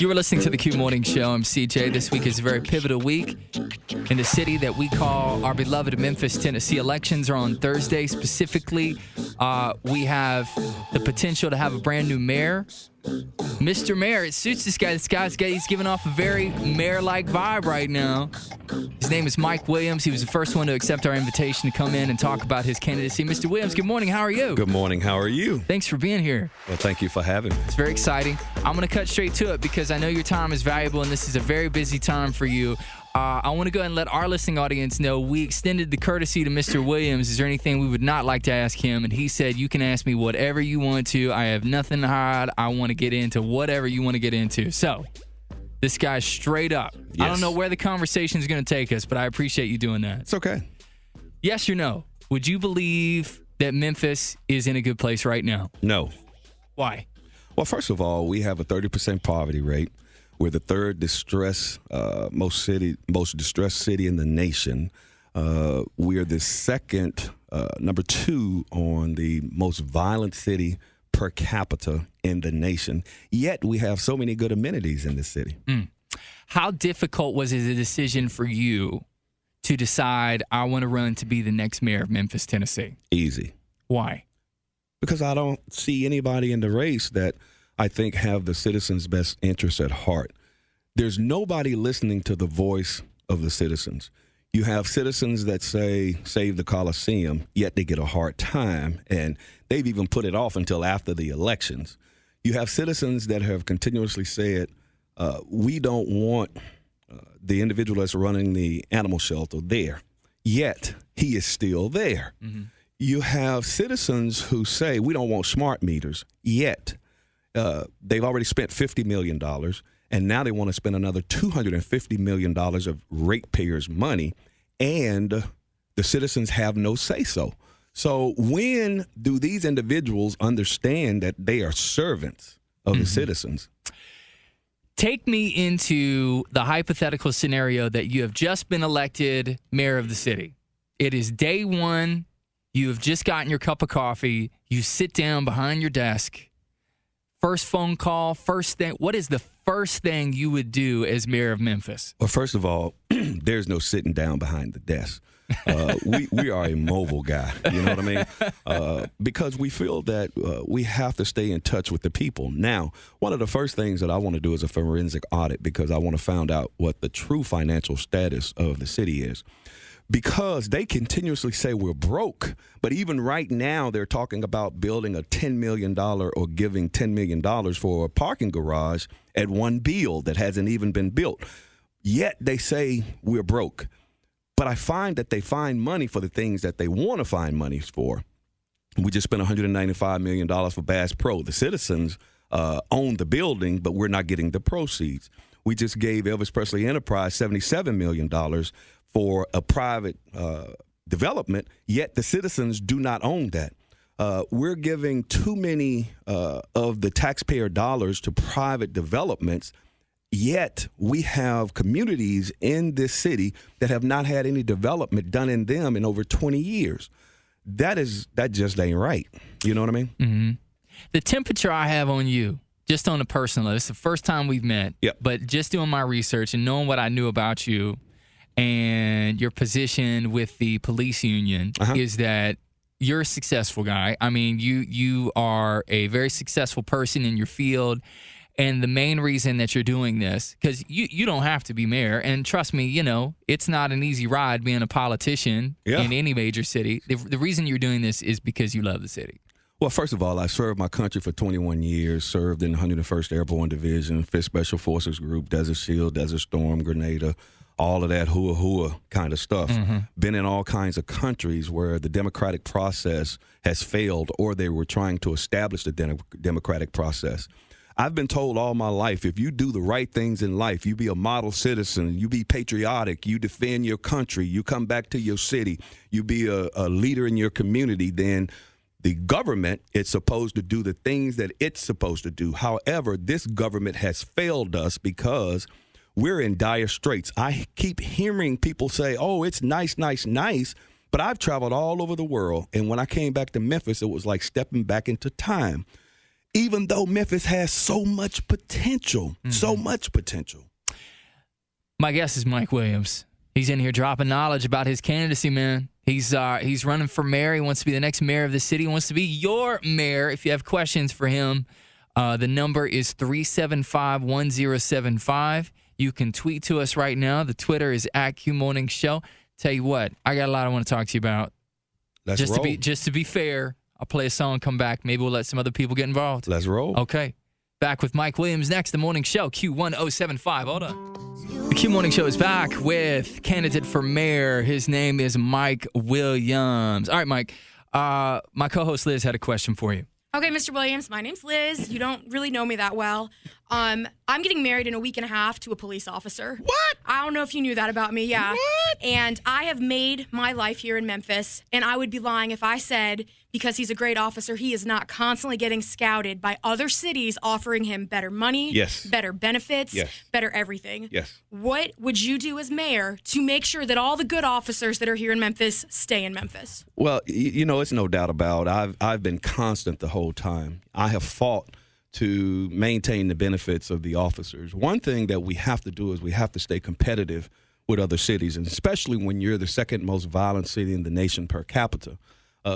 You were listening to the Q Morning Show. I'm CJ. This week is a very pivotal week in the city that we call our beloved Memphis, Tennessee. Elections are on Thursday. Specifically, we have the potential to have a brand new mayor. Mr. Mayor, it suits this guy. He's giving off a very mayor-like vibe right now. His name is Mike Williams. He was the first one to accept our invitation to come in and talk about his candidacy. Mr. Williams, good morning. How are you? Good morning. How are you? Thanks for being here. Well, thank you for having me. It's very exciting. I'm going to cut straight to it because I know your time is valuable and this is a very busy time for you. I want to go ahead and let our listening audience know we extended the courtesy to Mr. Williams. Is there anything we would not like to ask him? And he said, you can ask me whatever you want to. I have nothing to hide. I want to get into whatever you want to get into. So, this guy's straight up. Yes. I don't know where the conversation is going to take us, but I appreciate you doing that. It's okay. Yes or no? Would you believe that Memphis is in a good place right now? No. Why? Well, first of all, we have a 30% poverty rate. We're the third most distressed city in the nation. We're the second, number 2 on the most violent city per capita in the nation. Yet we have so many good amenities in this city. How difficult was it a decision for you to decide I want to run to be the next mayor of Memphis, Tennessee? Easy. Why? Because I don't see anybody in the race that I think have the citizens' best interests at heart. There's nobody listening to the voice of the citizens. You have citizens that say, save the Coliseum, yet they get a hard time, and they've even put it off until after the elections. You have citizens that have continuously said, we don't want the individual that's running the animal shelter there, yet he is still there. Mm-hmm. You have citizens who say, we don't want smart meters, yet they've already spent $50 million, and now they want to spend another $250 million of ratepayers' money, and the citizens have no say-so. So when do these individuals understand that they are servants of the citizens? Take me into the hypothetical scenario that you have just been elected mayor of the city. It is day one. You have just gotten your cup of coffee. You sit down behind your desk. First phone call, first thing. What is the first thing you would do as mayor of Memphis? Well, first of all, there's no sitting down behind the desk. We are a mobile guy, you know what I mean? Because we feel that we have to stay in touch with the people. Now, one of the first things that I want to do is a forensic audit because I want to find out what the true financial status of the city is. Because they continuously say we're broke, but even right now they're talking about building a $10 million or giving $10 million for a parking garage at one build that hasn't even been built. Yet they say we're broke. But I find that they find money for the things that they want to find money for. We just spent $195 million for Bass Pro. The citizens own the building, but we're not getting the proceeds. We just gave Elvis Presley Enterprise $77 million for a private development, yet the citizens do not own that. We're giving too many of the taxpayer dollars to private developments, yet we have communities in this city that have not had any development done in them in over 20 years. That just ain't right. You know what I mean? Mm-hmm. The temperature I have on you, just on a personal level, it's the first time we've met, but just doing my research and knowing what I knew about you and your position with the police union is that you're a successful guy. I mean, you are a very successful person in your field. And the main reason that you're doing this, because you don't have to be mayor. And trust me, you know, it's not an easy ride being a politician in any major city. The reason you're doing this is because you love the city. Well, first of all, I served my country for 21 years, served in the 101st Airborne Division, 5th Special Forces Group, Desert Shield, Desert Storm, Grenada, all of that hua kind of stuff. Been in all kinds of countries where the democratic process has failed or they were trying to establish the democratic process. I've been told all my life, if you do the right things in life, you be a model citizen, you be patriotic, you defend your country, you come back to your city, you be a leader in your community, then the government is supposed to do the things that it's supposed to do. However, this government has failed us because we're in dire straits. I keep hearing people say, oh, it's nice, nice, nice. But I've traveled all over the world. And when I came back to Memphis, it was like stepping back into time. even though Memphis has so much potential, so much potential. My guest is Mike Williams. He's in here dropping knowledge about his candidacy, man. He's running for mayor. He wants to be the next mayor of the city. He wants to be your mayor. If you have questions for him, the number is 375-1075. You can tweet to us right now. The Twitter is @QMorningShow. Tell you what, I got a lot I want to talk to you about. Let's roll. Just to be fair, I'll play a song, come back. Maybe we'll let some other people get involved. Let's roll. Okay. Back with Mike Williams next, The Morning Show, Q1075. Hold on. The Q Morning Show is back with candidate for mayor. His name is Mike Williams. All right, Mike. My co-host Liz had a question for you. Okay, Mr. Williams, my name's Liz. You don't really know me that well. I'm getting married in a week and a half to a police officer. What? I don't know if you knew that about me, yeah. What? And I have made my life here in Memphis, and I would be lying if I said because he's a great officer, he is not constantly getting scouted by other cities offering him better money, Yes. better benefits, Yes. better everything. Yes. What would you do as mayor to make sure that all the good officers that are here in Memphis stay in Memphis? Well, it's no doubt about it. I've been constant the whole time. I have fought to maintain the benefits of the officers. One thing that we have to do is we have to stay competitive with other cities, and especially when you're the second most violent city in the nation per capita.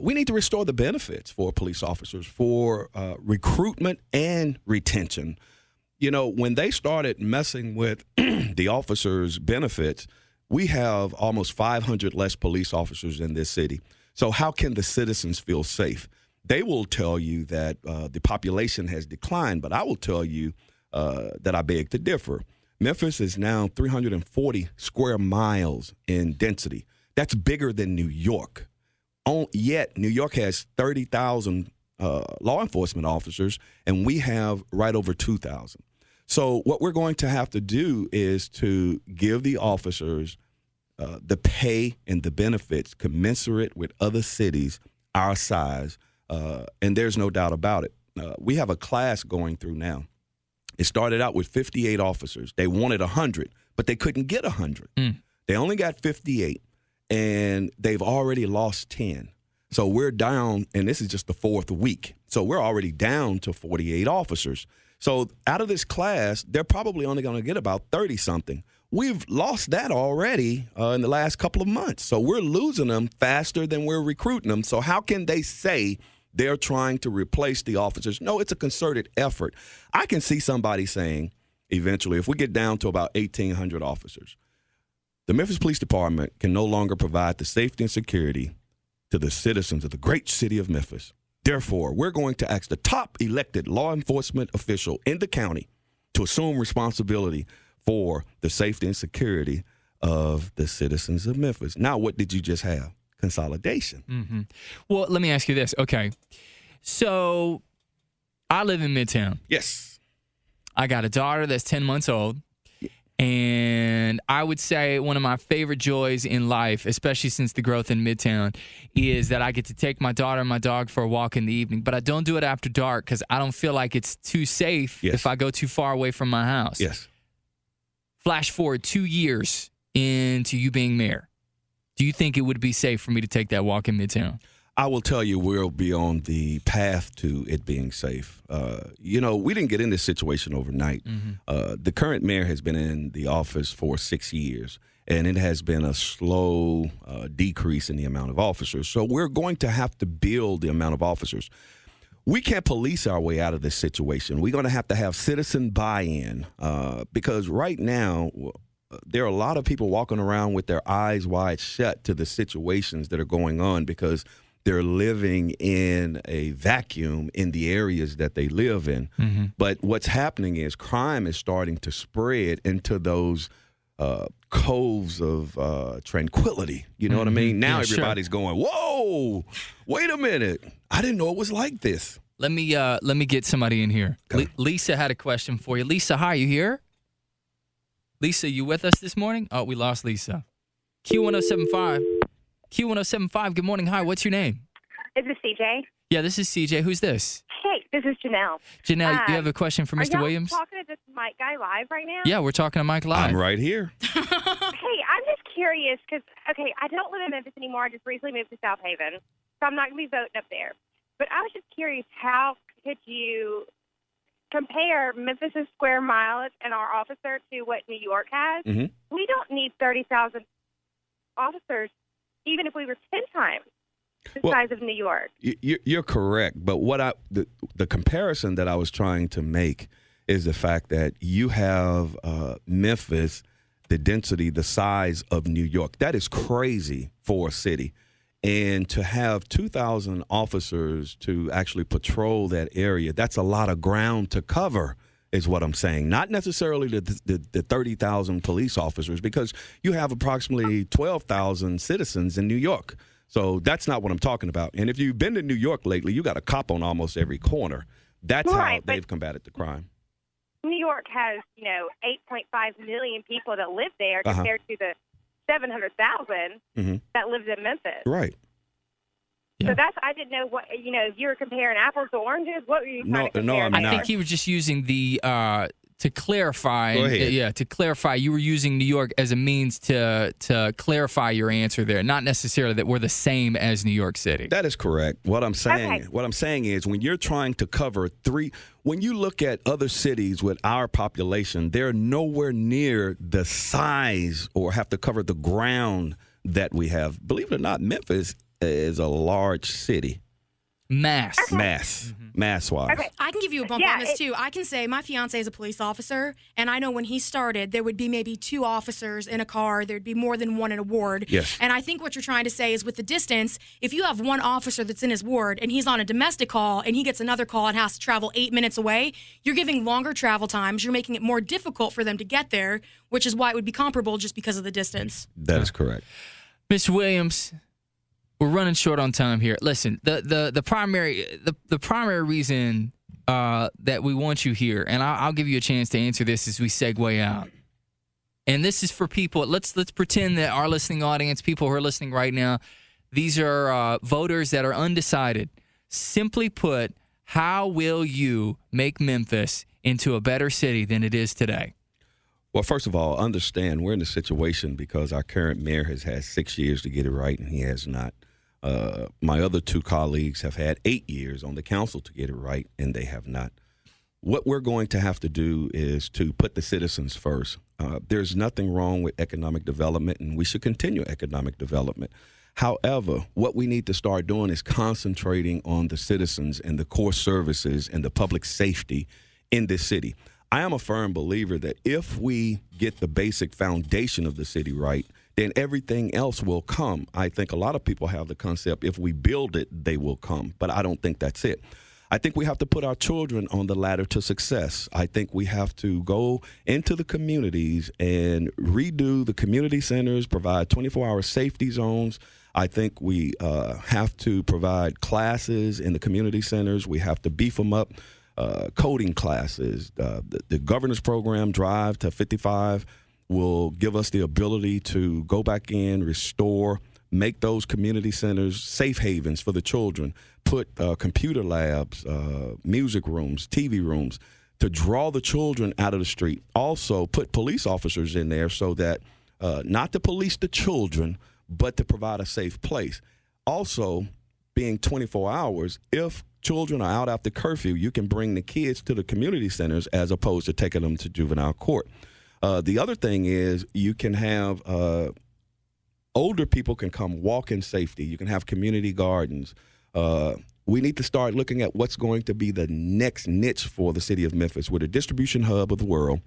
We need to restore the benefits for police officers for recruitment and retention. When they started messing with the officers' benefits, we have almost 500 less police officers in this city. So how can the citizens feel safe? They will tell you that the population has declined, but I will tell you that I beg to differ. Memphis is now 340 square miles in density. That's bigger than New York. Yet New York has 30,000 law enforcement officers, and we have right over 2,000. So what we're going to have to do is to give the officers the pay and the benefits commensurate with other cities our size, and there's no doubt about it. We have a class going through now. It started out with 58 officers. They wanted 100, but they couldn't get 100. They only got 58. And they've already lost 10. So we're down, and this is just the fourth week. So we're already down to 48 officers. So out of this class, they're probably only going to get about 30-something. We've lost that already in the last couple of months. So we're losing them faster than we're recruiting them. So how can they say they're trying to replace the officers? No, it's a concerted effort. I can see somebody saying eventually, if we get down to about 1,800 officers, the Memphis Police Department can no longer provide the safety and security to the citizens of the great city of Memphis. Therefore, we're going to ask the top elected law enforcement official in the county to assume responsibility for the safety and security of the citizens of Memphis. Now, what did you just have? Consolidation. Mm-hmm. Well, let me ask you this. Okay. So I live in Midtown. Yes. I got a daughter that's 10 months old. And I would say one of my favorite joys in life, especially since the growth in Midtown, is that I get to take my daughter and my dog for a walk in the evening. But I don't do it after dark because I don't feel like it's too safe if I go too far away from my house. Yes. Flash forward 2 years into you being mayor. Do you think it would be safe for me to take that walk in Midtown? I will tell you we'll be on the path to it being safe. We didn't get in this situation overnight. The current mayor has been in the office for 6 years, and it has been a slow decrease in the amount of officers. So we're going to have to build the amount of officers. We can't police our way out of this situation. We're going to have citizen buy-in because right now there are a lot of people walking around with their eyes wide shut to the situations that are going on because they're living in a vacuum in the areas that they live in. But what's happening is crime is starting to spread into those coves of tranquility. You know what I mean? Now everybody's going, whoa, wait a minute. I didn't know it was like this. Let me get somebody in here. Okay. Lisa had a question for you. Lisa, hi, you here? Lisa, you with us this morning? Oh, we lost Lisa. Q1075. Q1075, good morning. Hi, what's your name? Is this CJ? Yeah, this is CJ. Who's this? Hey, this is Janelle. Janelle, you have a question for Mr. Williams? Are y'all talking to this Mike guy live right now? Yeah, we're talking to Mike live. I'm right here. Hey, I'm just curious because, I don't live in Memphis anymore. I just recently moved to South Haven, so I'm not going to be voting up there. But I was just curious, how could you compare Memphis' square mileage and our officer to what New York has? Mm-hmm. We don't need 30,000 officers, even if we were 10 times the size of New York. You're correct, but the comparison that I was trying to make is the fact that you have Memphis, the density, the size of New York. That is crazy for a city. And to have 2,000 officers to actually patrol that area, that's a lot of ground to cover, is what I'm saying. Not necessarily the 30,000 police officers, because you have approximately 12,000 citizens in New York. So that's not what I'm talking about. And if you've been to New York lately, you got a cop on almost every corner. That's how they've combated the crime. New York has, 8.5 million people that live there compared to the 700,000 that lives in Memphis. Right. Yeah. So I didn't know what, if you were comparing apples to oranges, what were you trying to compare? I'm I not. think he was just using the to clarify. Go ahead. Yeah, to clarify, you were using New York as a means to clarify your answer there, not necessarily that we're the same as New York City. That is correct. What I'm saying is when you're trying to cover when you look at other cities with our population, they're nowhere near the size or have to cover the ground that we have. Believe it or not, Memphis is a large city. Mass-wise. Okay. I can give you a bump on this, too. I can say my fiance is a police officer, and I know when he started, there would be maybe 2 officers in a car. There'd be more than one in a ward. Yes. And I think what you're trying to say is with the distance, if you have one officer that's in his ward and he's on a domestic call and he gets another call and has to travel 8 minutes away, you're giving longer travel times. You're making it more difficult for them to get there, which is why it would be comparable just because of the distance. That is correct. Mr. Williams, we're running short on time here. Listen, the primary reason that we want you here, and I'll give you a chance to answer this as we segue out. And this is for people. Let's pretend that our listening audience, people who are listening right now, these are voters that are undecided. Simply put, how will you make Memphis into a better city than it is today? Well, first of all, understand we're in a situation because our current mayor has had 6 years to get it right, and he has not. My other 2 colleagues have had 8 years on the council to get it right, and they have not. What we're going to have to do is to put the citizens first. There's nothing wrong with economic development, and we should continue economic development. However, what we need to start doing is concentrating on the citizens and the core services and the public safety in this city. I am a firm believer that if we get the basic foundation of the city right, then everything else will come. I think a lot of people have the concept, if we build it, they will come. But I don't think that's it. I think we have to put our children on the ladder to success. I think we have to go into the communities and redo the community centers, provide 24-hour safety zones. I think we have to provide classes in the community centers. We have to beef them up. Coding classes, the governor's program, Drive to 55, will give us the ability to go back in, restore, make those community centers safe havens for the children, put computer labs, music rooms, TV rooms to draw the children out of the street. Also put police officers in there so that not to police the children, but to provide a safe place. Also, being 24 hours, if children are out after curfew, you can bring the kids to the community centers as opposed to taking them to juvenile court. The other thing is you can have older people can come walk in safety. You can have community gardens. We need to start looking at what's going to be the next niche for the city of Memphis. We're the distribution hub of the world.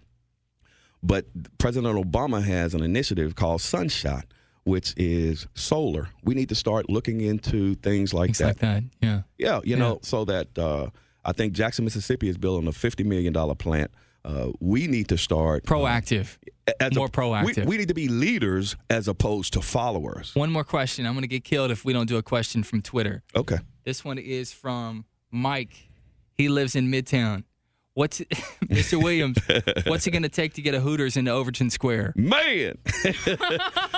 But President Obama has an initiative called Sunshot, which is solar. We need to start looking into things like that. Yeah, you know, so that I think Jackson, Mississippi is building a $50 million plant. We need to start proactive. More proactive. We need to be leaders as opposed to followers. One more question. I'm going to get killed if we don't do a question from Twitter. Okay. This one is from Mike. He lives in Midtown. Mr. Williams, what's it going to take to get a Hooters into Overton Square? Man,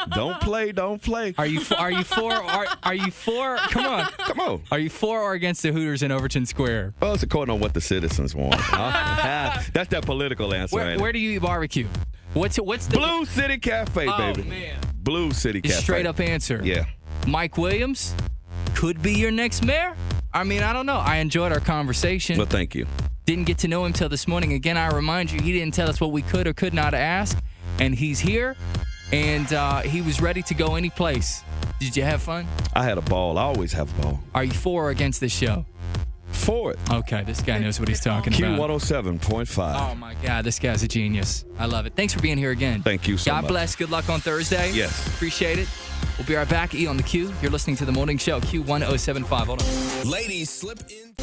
don't play. Are you for? Come on. Are you for or against the Hooters in Overton Square? Well, it's according on what the citizens want. That's that political answer. Where do you eat barbecue? What's the Blue City Cafe, baby? Oh man, Blue City Cafe. Straight up answer. Yeah. Mike Williams could be your next mayor. I mean, I don't know. I enjoyed our conversation. Well, thank you. Didn't get to know him till this morning. Again, I remind you, he didn't tell us what we could or could not ask. And he's here, and he was ready to go any place. Did you have fun? I had a ball. I always have a ball. Are you for or against this show? For it. Okay, this guy knows what he's talking about. Q107.5. Oh, my God. This guy's a genius. I love it. Thanks for being here again. Thank you so much. God bless. Good luck on Thursday. Yes. Appreciate it. We'll be right back. E on the Q. You're listening to The Morning Show, Q107.5. Hold on. Ladies, slip in.